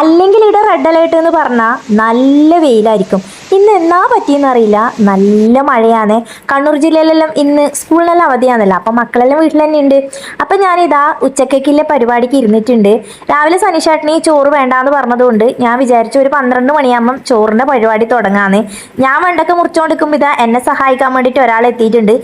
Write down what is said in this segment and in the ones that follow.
അല്ലെങ്കിൽ ഇവിടെ red alert എന്ന് പറഞ്ഞാൽ നല്ല വെയിലായിരിക്കും. ഇന്ന് എന്നാ പറ്റിയെന്നറിയില്ല, നല്ല മഴയാണ്. കണ്ണൂർ ജില്ലയിലെല്ലാം ഇന്ന് സ്കൂളിനെല്ലാം അവധിയാണല്ലോ, അപ്പം മക്കളെല്ലാം വീട്ടിൽ തന്നെ ഉണ്ട്. അപ്പം ഞാനിതാ ഉച്ചക്കേക്കുള്ള പരിപാടിക്ക് ഇരുന്നിട്ടുണ്ട്. രാവിലെ സനിഷേട്ടന് ചോറ് വേണ്ടാന്ന് പറഞ്ഞതുകൊണ്ട് ഞാൻ വിചാരിച്ചു ഒരു 12 മണിയാകുമ്പം ചോറിൻ്റെ പരിപാടി തുടങ്ങാന്ന്. ഞാൻ വെണ്ടൊക്കെ മുറിച്ചുകൊണ്ടിരിക്കുമ്പോൾ ഇതാ എന്നെ സഹായിക്കാൻ വേണ്ടിയിട്ട് ഒരാൾ എത്തിയിട്ടുണ്ട്.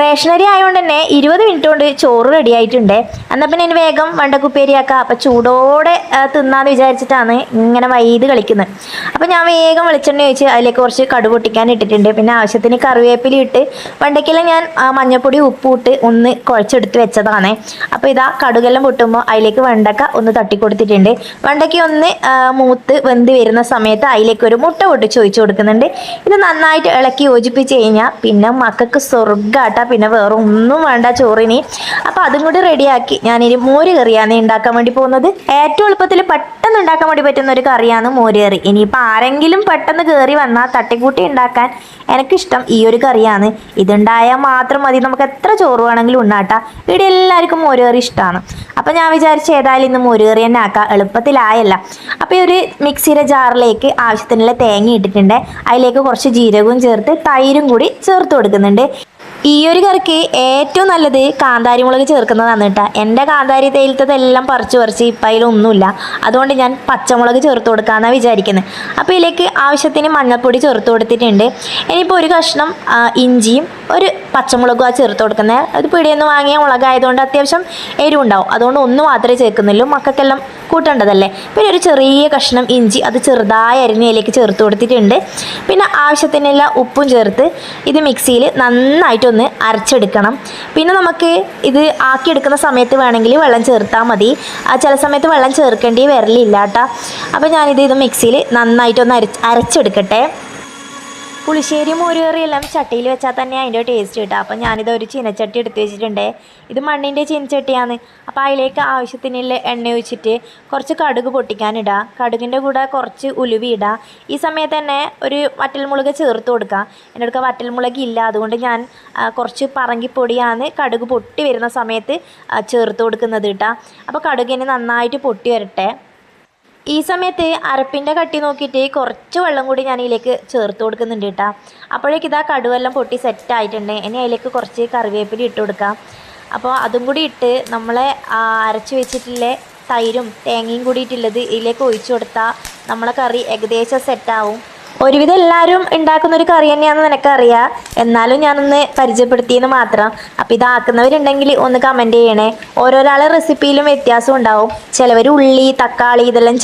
റേഷനറി ആയതുകൊണ്ട് തന്നെ 20 മിനിറ്റ് കൊണ്ട് ചോറ് റെഡി ആയിട്ടുണ്ട്. എന്നാൽ പിന്നെ ഇനി വേഗം വെണ്ടക്കുപ്പേരിയാക്കാം. അപ്പം ചൂടോടെ തിന്നാന്ന് വിചാരിച്ചിട്ടാണ് ഇങ്ങനെ വൈത് കളിക്കുന്നത്. അപ്പം ഞാൻ വേഗം വെളിച്ചെണ്ണ ഒഴിച്ച് അതിലേക്ക് കുറച്ച് കടുക് പൊട്ടിക്കാൻ ഇട്ടിട്ടുണ്ട്. പിന്നെ ആവശ്യത്തിന് കറിവേപ്പില ഇട്ട് വെണ്ടയ്ക്കെല്ലാം ഞാൻ മഞ്ഞൾപ്പൊടി ഉപ്പും ഇട്ട് ഒന്ന് കുഴച്ചെടുത്ത് വെച്ചതാണ്. അപ്പോൾ ഇതാ കടുകെല്ലാം പൊട്ടുമ്പോൾ അതിലേക്ക് വെണ്ടക്ക ഒന്ന് തട്ടിക്കൊടുത്തിട്ടുണ്ട്. വെണ്ടയ്ക്ക ഒന്ന് മൂത്ത് വെന്ത് വരുന്ന സമയത്ത് അതിലേക്ക് ഒരു മുട്ട പൊട്ടിച്ച് ഒഴിച്ച് കൊടുക്കുന്നുണ്ട്. ഇത് നന്നായിട്ട് ഇളക്കി യോജിപ്പിച്ച് കഴിഞ്ഞാൽ പിന്നെ മക്കൾക്ക് സ്വർഗ്ഗാട്ടാ, പിന്നെ വേറെ ഒന്നും വേണ്ട ചോറിന്. അപ്പോൾ അതും കൂടി റെഡിയാക്കി ഞാനിനി മോര് കറിയാണ് ഉണ്ടാക്കാൻ വേണ്ടി പോകുന്നത്. ഏറ്റവും എളുപ്പത്തിൽ പെട്ടെന്ന് ഉണ്ടാക്കാൻ വേണ്ടി പറ്റുന്ന ഒരു കറിയാണ് മോര് കറി. ഇനിയിപ്പോൾ ആരെങ്കിലും പെട്ടെന്ന് കയറി വന്നാൽ തട്ടിക്കൂട്ടി ഉണ്ടാക്കാൻ എനിക്കിഷ്ടം ഈ ഒരു കറിയാണ്. ഇതുണ്ടായാൽ മാത്രം മതി, നമുക്ക് എത്ര ചോറ് വേണമെങ്കിലും ഉണ്ടാക്കാം. ഇവിടെ എല്ലാവർക്കും മോര് കറി ഇഷ്ടമാണ്. അപ്പം ഞാൻ വിചാരിച്ച് ഏതായാലും ഇന്ന് മോര് കറി തന്നെ ആക്കാം, എളുപ്പത്തിലായല്ല. അപ്പോൾ ഈ ഒരു മിക്സിയുടെ ജാറിലേക്ക് ആവശ്യത്തിനുള്ള തേങ്ങ ഇട്ടിട്ടുണ്ട്. അതിലേക്ക് കുറച്ച് ജീരകവും ചേർത്ത് തൈരും കൂടി ചേർത്ത് കൊടുക്കുന്നുണ്ട്. ഈ ഒരു കറിക്ക് ഏറ്റവും നല്ലത് കാന്താരി മുളക് ചേർക്കുന്നതാണ് കേട്ടോ. എൻ്റെ കാന്താരി തേയിലത്തതെല്ലാം പറിച്ച് ഇപ്പം അതിലൊന്നുമില്ല, അതുകൊണ്ട് ഞാൻ പച്ചമുളക് ചേർത്ത് കൊടുക്കാമെന്നാണ് വിചാരിക്കുന്നത്. അപ്പോൾ ഇതിലേക്ക് ആവശ്യത്തിന് മഞ്ഞൾപ്പൊടി ചേർത്ത് കൊടുത്തിട്ടുണ്ട്. ഇനിയിപ്പോൾ ഒരു കഷ്ണം ഇഞ്ചിയും ഒരു പച്ചമുളകും ആ ചേർത്ത് കൊടുക്കുന്നത്. അത് പിടിയിൽ നിന്ന് വാങ്ങിയ മുളകായതുകൊണ്ട് അത്യാവശ്യം എരിവുണ്ടാവും, അതുകൊണ്ട് ഒന്ന് മാത്രമേ ചേർക്കുന്നുള്ളൂ, മക്കൾക്കെല്ലാം കൂട്ടേണ്ടതല്ലേ. പിന്നെ ഒരു ചെറിയ കഷ്ണം ഇഞ്ചി അത് ചെറുതായി അരിഞ്ഞതിലേക്ക് ചേർത്ത് കൊടുത്തിട്ടുണ്ട്. പിന്നെ ആവശ്യത്തിനുള്ള ഉപ്പും ചേർത്ത് ഇത് മിക്സിയിൽ നന്നായിട്ടൊന്ന് അരച്ചെടുക്കണം. പിന്നെ നമുക്ക് ഇത് ആക്കിയെടുക്കുന്ന സമയത്ത് വേണമെങ്കിൽ വെള്ളം ചേർത്താൽ മതി, ചില സമയത്ത് വെള്ളം ചേർക്കേണ്ടി വരലില്ല കേട്ടോ. അപ്പോൾ ഞാനിത് മിക്സിയിൽ നന്നായിട്ടൊന്ന് അരച്ചെടുക്കട്ടെ. പുളിശ്ശേരി മോര് കറിയെല്ലാം ചട്ടിയിൽ വെച്ചാൽ തന്നെ അതിൻ്റെ ടേസ്റ്റ് കിട്ടുക. അപ്പം ഞാനിത് ഒരു ചീനച്ചട്ടി എടുത്ത് വെച്ചിട്ടുണ്ട്. ഇത് മണ്ണിൻ്റെ ചീനച്ചട്ടിയാണ്. അപ്പോൾ അതിലേക്ക് ആവശ്യത്തിനുള്ള എണ്ണ ഒഴിച്ചിട്ട് കുറച്ച് കടുക് പൊട്ടിക്കാനിടുക. കടുകിൻ്റെ കൂടെ കുറച്ച് ഉലുവി ഇടുക. ഈ സമയത്ത് തന്നെ ഒരു വറ്റൽമുളക് ചേർത്ത് കൊടുക്കുക. എൻ്റെ അടുക്ക വറ്റൽമുളക് ഇല്ല, അതുകൊണ്ട് ഞാൻ കുറച്ച് പറങ്കിപ്പൊടിയാണ് കടുക് പൊട്ടി വരുന്ന സമയത്ത് ചേർത്ത് കൊടുക്കുന്നത് കേട്ടോ. അപ്പോൾ കടുകിന് നന്നായിട്ട് പൊട്ടി വരട്ടെ. ഈ സമയത്ത് അരപ്പിൻ്റെ കട്ടി നോക്കിയിട്ട് കുറച്ച് വെള്ളം കൂടി ഞാൻ ഇതിലേക്ക് ചേർത്ത് കൊടുക്കുന്നുണ്ട് കേട്ടോ. അപ്പോഴേക്ക് ഇതാ കടുവെല്ലാം പൊട്ടി സെറ്റായിട്ടുണ്ട്. ഇനി അതിലേക്ക് കുറച്ച് കറിവേപ്പില ഇട്ട് കൊടുക്കാം. അപ്പോൾ അതും കൂടി ഇട്ട് നമ്മളെ അരച്ച് വെച്ചിട്ടുള്ള തൈരും തേങ്ങയും കൂടിയിട്ടുള്ളത് ഇതിലേക്ക് ഒഴിച്ചു കൊടുത്താൽ നമ്മളെ കറി ഏകദേശം സെറ്റാവും. ഒരുവിധം എല്ലാവരും ഉണ്ടാക്കുന്നൊരു കറി തന്നെയാണെന്ന് നിനക്കറിയാം, എന്നാലും ഞാനൊന്ന് പരിചയപ്പെടുത്തിയെന്ന് മാത്രം. അപ്പോൾ ഇതാക്കുന്നവരുണ്ടെങ്കിൽ ഒന്ന് കമൻറ്റ് ചെയ്യണേ. ഓരോരാളെ റെസിപ്പിയിലും വ്യത്യാസം ഉണ്ടാവും. ചിലവർ ഉള്ളി തക്കാളി ഇതെല്ലാം